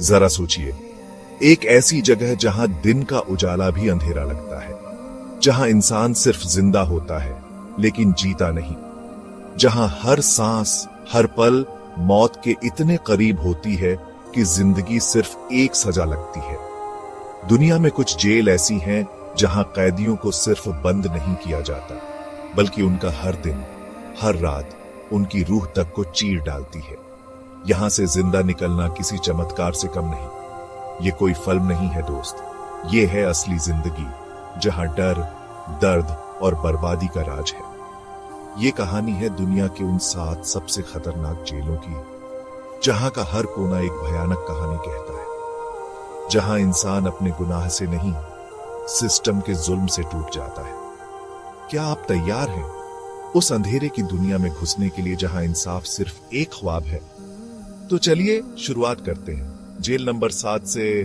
जरा सोचिए, एक ऐसी जगह जहां दिन का उजाला भी अंधेरा लगता है, जहां इंसान सिर्फ जिंदा होता है लेकिन जीता नहीं, जहां हर सांस, हर पल मौत के इतने करीब होती है कि जिंदगी सिर्फ एक सजा लगती है। दुनिया में कुछ जेल ऐसी हैं जहां कैदियों को सिर्फ बंद नहीं किया जाता, बल्कि उनका हर दिन, हर रात उनकी रूह तक को चीर डालती है। यहां से जिंदा निकलना किसी चमत्कार से कम नहीं। ये कोई फिल्म नहीं है दोस्त, ये है असली जिंदगी, जहां डर, दर्द और बर्बादी का राज है। ये कहानी है दुनिया के उन 7 सबसे खतरनाक जेलों की, जहां का हर कोना एक भयानक कहानी कहता है, जहां इंसान अपने गुनाह से नहीं, सिस्टम के जुल्म से टूट जाता है। क्या आप तैयार हैं उस अंधेरे की दुनिया में घुसने के लिए जहां इंसाफ सिर्फ एक ख्वाब है? तो चलिए शुरुआत करते हैं जेल नंबर 7 से।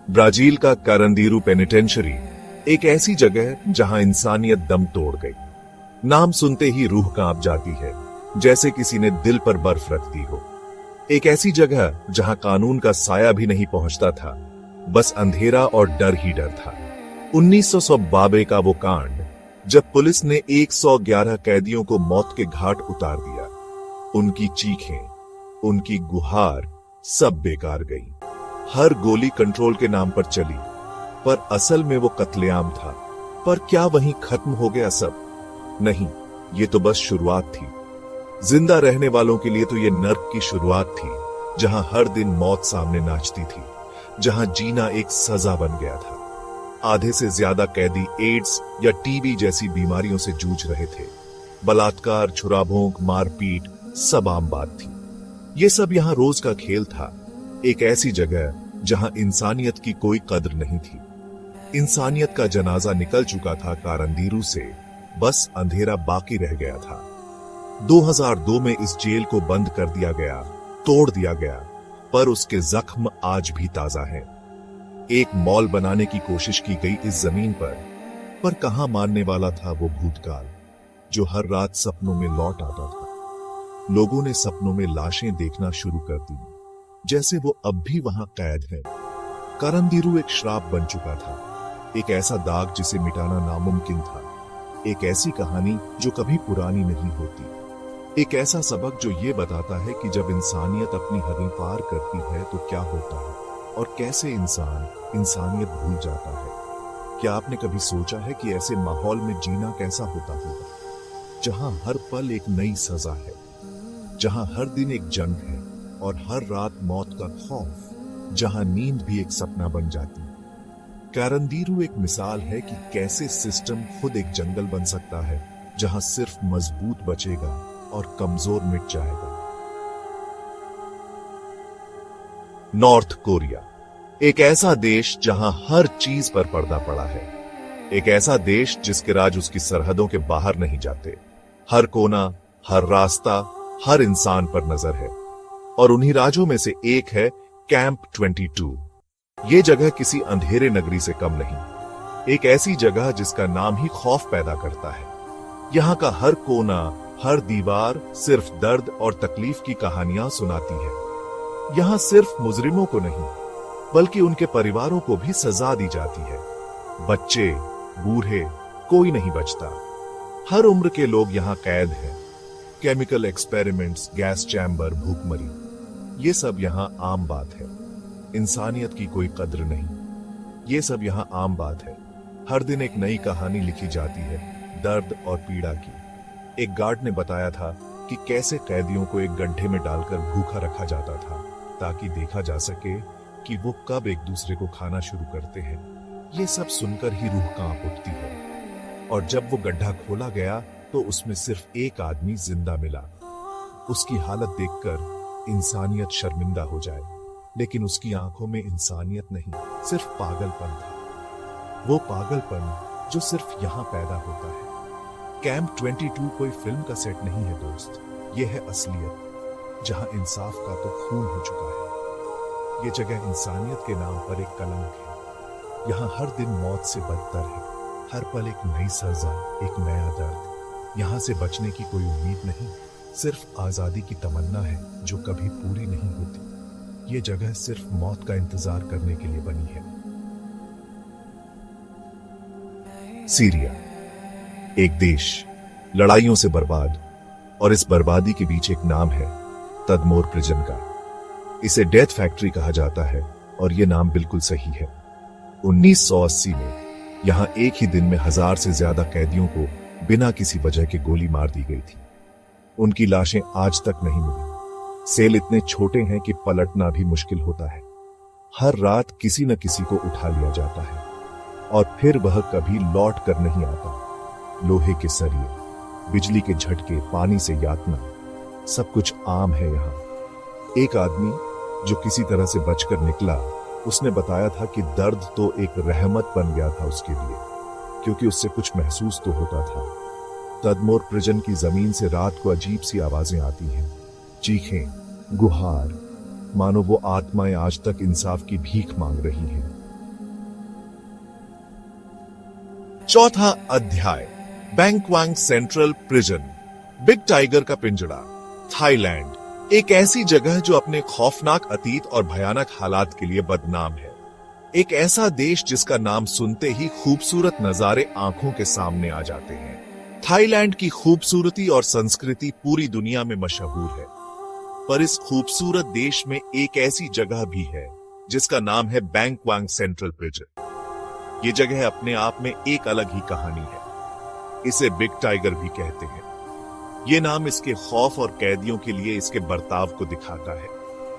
ब्राजील का कारंदीरू पेनिटेंशियरी एक ऐसी जगह है जहां इंसानियत दम तोड़ गई। नाम सुनते ही रूह कांप जाती है, जैसे किसी ने दिल पर बर्फ रख दी हो। एक ऐसी जगह जहां कानून का साया भी नहीं पहुंचता था, बस अंधेरा और डर ही डर था। 1992 का वो कांड, जब पुलिस ने 111 कैदियों को मौत के घाट उतार दिया। उनकी चीखें, उनकी गुहार सब बेकार गई। हर गोली कंट्रोल के नाम पर चली, पर असल में वो कत्लेआम था। पर क्या वहीं खत्म हो गया सब? नहीं, ये तो बस शुरुआत थी। जिंदा रहने वालों के लिए तो ये नर्क की शुरुआत थी, जहां हर दिन मौत सामने नाचती थी, जहां जीना एक सजा बन गया था। आधे से ज्यादा कैदी एड्स या टीबी जैसी बीमारियों से जूझ रहे थे। बलात्कार, छुराभोंक, मारपीट सब आम बात थी। ये सब यहां रोज का खेल था। एक ऐसी जगह जहां इंसानियत की कोई कद्र नहीं थी। इंसानियत का जनाजा निकल चुका था कारंदीरू से, बस अंधेरा बाकी रह गया था। 2002 में इस जेल को बंद कर दिया गया, तोड़ दिया गया, पर उसके जख्म आज भी ताजा हैं। एक मॉल बनाने की कोशिश की गई इस जमीन पर कहां मानने वाला था वो भूतकाल, जो हर रात सपनों में लौट आता था। लोगों ने सपनों में लाशें देखना शुरू कर दी, जैसे वो अब भी वहां कैद है। कारंदीरू एक श्राप बन चुका था, एक ऐसा दाग जिसे मिटाना नामुमकिन था, एक ऐसी कहानी जो कभी पुरानी नहीं होती, एक ऐसा सबक जो ये बताता है कि जब इंसानियत अपनी हदें पार करती है तो क्या होता है और कैसे इंसान इंसानियत भूल जाता है। क्या आपने कभी सोचा है कि ऐसे माहौल में जीना कैसा होता होगा, जहां हर पल एक नई सजा है, जहां हर दिन एक जंग है और हर रात मौत का खौफ, जहां नींद भी एक सपना बन जाती है। कारंदीरू एक मिसाल है कि कैसे सिस्टम खुद एक जंगल बन सकता है, जहां सिर्फ मजबूत बचेगा और कमजोर मिट जाएगा। नॉर्थ कोरिया, एक ऐसा देश जहां हर चीज पर पर्दा पड़ा है, एक ऐसा देश जिसके राज उसकी सरहदों के बाहर नहीं जाते। हर कोना, हर रास्ता, हर इंसान पर नजर है। और उन्हीं राजों में से एक है कैंप 22। ये जगह किसी अंधेरे नगरी से कम नहीं, एक ऐसी जगह जिसका नाम ही खौफ पैदा करता है। यहां का हर कोना, हर दीवार सिर्फ दर्द और तकलीफ की कहानियां सुनाती है। यहां सिर्फ मुजरिमों को नहीं, बल्कि उनके परिवारों को भी सजा दी जाती है। बच्चे, बूढ़े, कोई नहीं बचता। हर उम्र के लोग यहां कैद हैं। केमिकल एक्सपेरिमेंट्स, गैस चैम्बर, भूखमरी, ये सब यहां आम बात है। इंसानियत की कोई कद्र नहीं, ये सब यहां आम बात है। हर दिन एक नई कहानी लिखी जाती है, दर्द और पीड़ा की। एक गार्ड ने बताया था कि कैसे कैदियों को एक गड्ढे में डालकर भूखा रखा जाता था, ताकि देखा जा सके कि वो कब एक दूसरे को खाना शुरू करते हैं। ये सब सुनकर ही रूह कांप उठती है। और जब वो गड्ढा खोला गया तो उसमें सिर्फ एक आदमी जिंदा मिला। उसकी हालत देखकर इंसानियत शर्मिंदा हो जाए, लेकिन उसकी आंखों में इंसानियत नहीं, सिर्फ पागलपन था। वो पागलपन जो सिर्फ यहां पैदा होता है। कैंप 22 कोई फिल्म का सेट नहीं है दोस्त, ये है असलियत, जहां इंसाफ का तो खून हो चुका है। ये जगह इंसानियत के नाम पर एक कलंक है। यहां हर दिन मौत से बदतर है, हर पल एक नई सजा, एक नया दर्द। यहां से बचने की कोई उम्मीद नहीं, सिर्फ आजादी की तमन्ना है जो कभी पूरी नहीं होती। ये जगह सिर्फ मौत का इंतजार करने के लिए बनी है। सीरिया, एक देश लड़ाइयों से बर्बाद, और इस बर्बादी के बीच एक नाम है, तदमोर प्रिजन का। इसे डेथ फैक्ट्री कहा जाता है और यह नाम बिल्कुल सही है। 1980 में यहां एक ही दिन में 1000 से ज्यादा कैदियों को बिना किसी वजह के गोली मार दी गई थी। उनकी लाशें आज तक नहीं मिली। सेल इतने छोटे हैं कि पलटना भी मुश्किल होता है। हर रात किसी न किसी को उठा लिया जाता है और फिर वह कभी लौट कर नहीं आता। लोहे के सरिये, बिजली के झटके, पानी से यातना, सब कुछ आम है यहाँ। एक आदमी जो किसी तरह से बचकर निकला, उसने बताया था कि दर्द तो एक रहमत बन गया था उसके लिए, क्योंकि उससे कुछ महसूस तो होता था। तदमोर प्रिजन की जमीन से रात को अजीब सी आवाजें आती हैं, चीखें, गुहार, मानो वो आत्माएं आज तक इंसाफ की भीख मांग रही हैं। चौथा अध्याय, बैंक्वांग सेंट्रल प्रिजन, बिग टाइगर का पिंजड़ा, थाईलैंड। एक ऐसी जगह जो अपने खौफनाक अतीत और भयानक हालात के लिए बदनाम है। एक ऐसा देश जिसका नाम सुनते ही खूबसूरत नजारे आंखों के सामने आ जाते हैं। थाईलैंड की खूबसूरती और संस्कृति पूरी दुनिया में मशहूर है, पर इस खूबसूरत देश में एक ऐसी जगह भी है जिसका नाम है बैंक्वांग सेंट्रल प्रिजन। ये जगह अपने आप में एक अलग ही कहानी है। इसे बिग टाइगर भी कहते हैं। ये नाम इसके खौफ और कैदियों के लिए इसके बर्ताव को दिखाता है,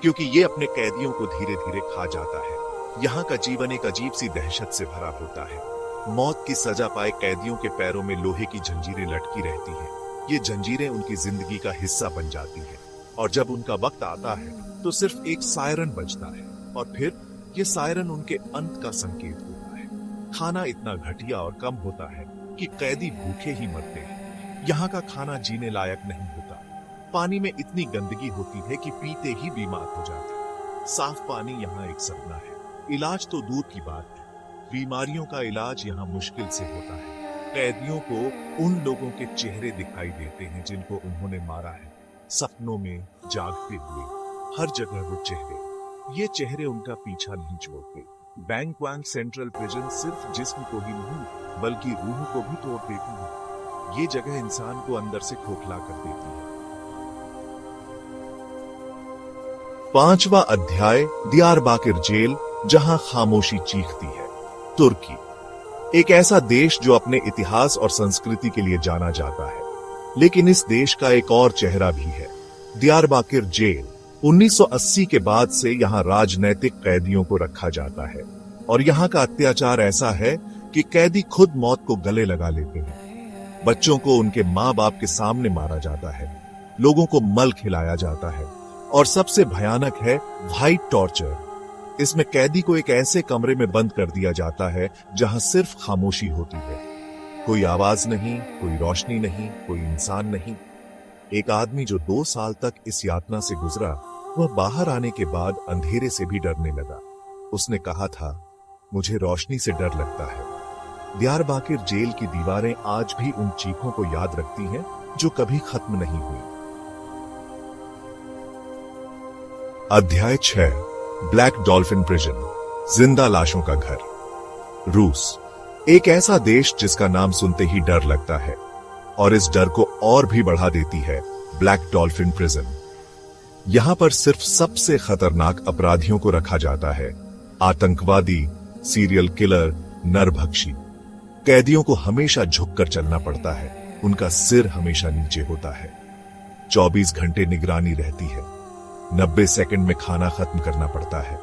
क्योंकि ये अपने कैदियों को धीरे धीरे खा जाता है। यहाँ का जीवन एक अजीब सी दहशत से भरा होता है। मौत की सजा पाए कैदियों के पैरों में लोहे की जंजीरें लटकी रहती हैं। ये जंजीरें उनकी जिंदगी का हिस्सा बन जाती हैं, और जब उनका वक्त आता है तो सिर्फ एक सायरन बजता है, और फिर ये सायरन उनके अंत का संकेत होता है। खाना इतना घटिया और कम होता है कि कैदी भूखे ही मरते हैं। यहाँ का खाना जीने लायक नहीं होता। पानी में इतनी गंदगी होती है कि पीते ही बीमार हो जाते। साफ पानी यहाँ एक सपना है। इलाज तो दूर की बात है, बीमारियों का इलाज यहाँ मुश्किल से होता है। कैदियों को उन लोगों के चेहरे दिखाई देते हैं जिनको उन्होंने मारा है, सपनों में, जागते हुए, हर जगह वो चेहरे। ये चेहरे उनका पीछा नहीं छोड़ते। बैंक्वांग सेंट्रल प्रिजन सिर्फ जिस्म को ही नहीं बल्कि रूह को भी तोड़ देती है। ये जगह इंसान को अंदर से खोखला कर देती है। पांचवा अध्याय, दियारबाकिर जेल, जहां खामोशी चीखती है। तुर्की, एक ऐसा देश जो अपने इतिहास और संस्कृति के लिए जाना जाता है, लेकिन इस देश का एक और चेहरा भी है, दियारबाकिर जेल। 1980 के बाद से यहां राजनैतिक कैदियों को रखा जाता है, और यहां का अत्याचार ऐसा है कि कैदी खुद मौत को गले लगा लेते हैं। बच्चों को उनके माँ बाप के सामने मारा जाता है, लोगों को मल खिलाया जाता है, और सबसे भयानक है व्हाइट टॉर्चर। इसमें कैदी को एक ऐसे कमरे में बंद कर दिया जाता है जहां सिर्फ खामोशी होती है। कोई आवाज नहीं, कोई रोशनी नहीं, कोई इंसान नहीं। एक आदमी जो 2 साल तक इस यातना से गुजरा, वह बाहर आने के बाद अंधेरे से भी डरने लगा। उसने कहा था, मुझे रोशनी से डर लगता है। दियारबाकिर जेल की दीवारें आज भी उन चीखों को याद रखती हैं जो कभी खत्म नहीं हुई। अध्याय 6, ब्लैक डॉल्फिन प्रिजन, जिंदा लाशों का घर। रूस, एक ऐसा देश जिसका नाम सुनते ही डर लगता है, और इस डर को और भी बढ़ा देती है ब्लैक डॉल्फिन प्रिजन। यहां पर सिर्फ सबसे खतरनाक अपराधियों को रखा जाता है, आतंकवादी, सीरियल किलर, नरभक्षी। कैदियों को हमेशा झुककर चलना पड़ता है, उनका सिर हमेशा नीचे होता है। 24 घंटे निगरानी रहती है। 90 सेकंड में खाना खत्म करना पड़ता है।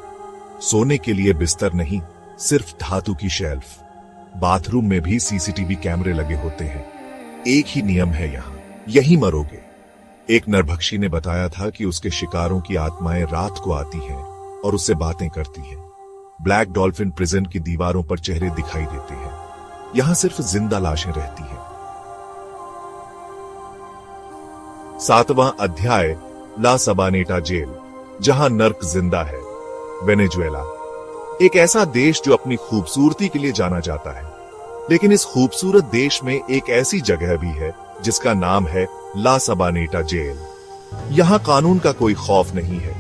सोने के लिए बिस्तर नहीं, सिर्फ धातु की शेल्फ। बाथरूम में भी सीसीटीवी कैमरे लगे होते हैं। एक ही नियम है यहाँ, यहीं मरोगे। एक नरभक्षी ने बताया था कि उसके शिकारों की आत्माएं रात को आती हैं और उससे बातें करती हैं। ब्लैक डॉल्फिन प्रिजन की दीवारों पर चेहरे दिखाई देते हैं। यहां सिर्फ जिंदा लाशें रहती हैं। 7वां अध्याय, ला सबानेटा जेल, जहां नर्क जिंदा है। वेनेजुएला, एक ऐसा देश जो अपनी खूबसूरती के लिए जाना जाता है, लेकिन इस खूबसूरत देश में एक ऐसी जगह भी है जिसका नाम है ला सबानेटा जेल। यहाँ कानून का कोई खौफ नहीं है।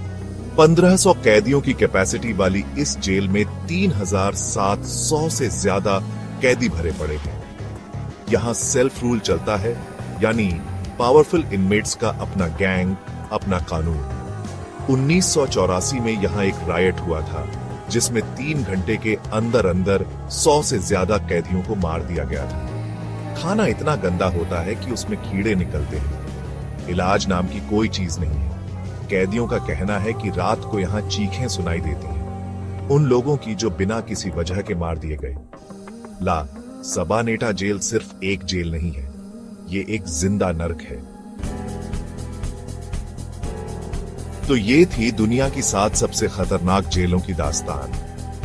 1500 कैदियों की कैपेसिटी वाली इस जेल में 3700 से ज्यादा कैदी भरे पड़े हैं। यहाँ सेल्फ रूल चलता है, यानी पावरफुल इनमेट्स का अपना गैंग, अपना कानून। 1984 में यहाँ एक रायट हुआ था, जिसमें 3 घंटे के अंदर अंदर 100 से ज्यादा कैदियों को मार दिया गया था। खाना इतना गंदा होता है कि उसमें कीड़े निकलते हैं। इलाज नाम की कोई चीज नहीं है। कैदियों का कहना है कि रात को यहाँ चीखें सुनाई देती हैं, उन लोगों की जो बिना किसी वजह के मार दिए गए। ला सबानेटा जेल सिर्फ एक जेल नहीं है, ये एक जिंदा नर्क है। तो ये थी दुनिया की 7 सबसे खतरनाक जेलों की दास्तान,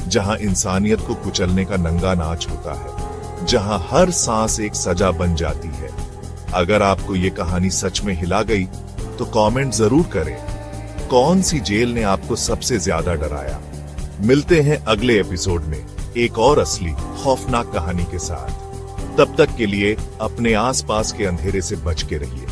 जहां इंसानियत को कुचलने का नंगा नाच होता है, जहां हर सांस एक सजा बन जाती है। अगर आपको ये कहानी सच में हिला गई तो कमेंट जरूर करें, कौन सी जेल ने आपको सबसे ज्यादा डराया। मिलते हैं अगले एपिसोड में एक और असली खौफनाक कहानी के साथ। तब तक के लिए अपने आसपास के अंधेरे से बच के रहिए।